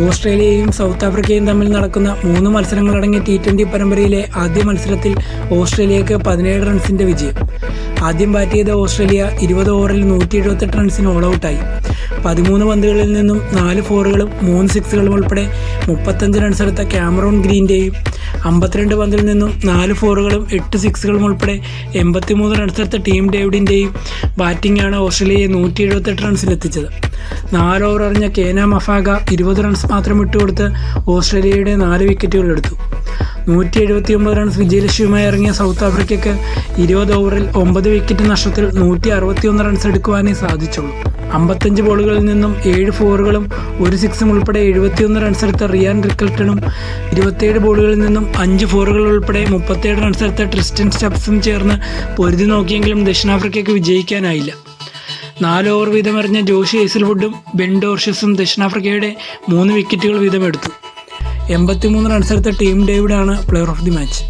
ഓസ്ട്രേലിയയും സൗത്ത് ആഫ്രിക്കയും തമ്മിൽ നടക്കുന്ന 3 മത്സരങ്ങളടങ്ങിയ T20 പരമ്പരയിലെ ആദ്യ മത്സരത്തിൽ ഓസ്ട്രേലിയക്ക് 17 റൺസിന്റെ വിജയം. ആദ്യം ബാറ്റ് ചെയ്ത ഓസ്ട്രേലിയ 20 ഓവറിൽ 178 റൺസിന് ഓൾ ഔട്ടായി. 13 പന്തുകളിൽ നിന്നും 4 ഫോറുകളും 3 സിക്സുകളും ഉൾപ്പെടെ 35 റൺസെടുത്ത ക്യാമറൂൺ ഗ്രീൻ്റെയും 52 പന്തിൽ നിന്നും 4 ഫോറുകളും 8 സിക്സുകളും ഉൾപ്പെടെ 83 റൺസെടുത്ത ടീം ഡേവിഡിൻ്റെയും ബാറ്റിംഗാണ് ഓസ്ട്രേലിയയെ 178 റൺസിലെത്തിച്ചത്. 4 ഓവർ എറിഞ്ഞ കേന മഫാഗ 20 റൺസ് മാത്രം വിട്ടുകൊടുത്ത് ഓസ്ട്രേലിയയുടെ 4 വിക്കറ്റുകൾ എടുത്തു. 179 റൺസ് വിജയലക്ഷ്യവുമായി ഇറങ്ങിയ സൗത്ത് ആഫ്രിക്കയ്ക്ക് 20 ഓവറിൽ 9 വിക്കറ്റ് നഷ്ടത്തിൽ 161 റൺസ് എടുക്കുവാനേ സാധിച്ചുള്ളൂ. 55 ബോളുകളിൽ നിന്നും 7 ഫോറുകളും 1 സിക്സും ഉൾപ്പെടെ 71 റൺസെടുത്ത റിയാൻ റിക്കൽട്ടണും 27 ബോളുകളിൽ നിന്നും 5 ഫോറുകൾ ഉൾപ്പെടെ 37 റൺസെടുത്ത ട്രിസ്റ്റൻ സ്റ്റബ്സും ചേർന്ന് പൊരുതി നോക്കിയെങ്കിലും ദക്ഷിണാഫ്രിക്കയ്ക്ക് വിജയിക്കാനായില്ല. 4 ഓവർ വീതം എറിഞ്ഞ ജോഷി ഹേസൽവുഡും ബെൻ ഡോർഷ്യസും ദക്ഷിണാഫ്രിക്കയുടെ 3 വിക്കറ്റുകൾ വീതം എടുത്തു. 83 റൺസെടുത്ത ടീം ഡേവിഡാണ് പ്ലെയർ ഓഫ് ദി മാച്ച്.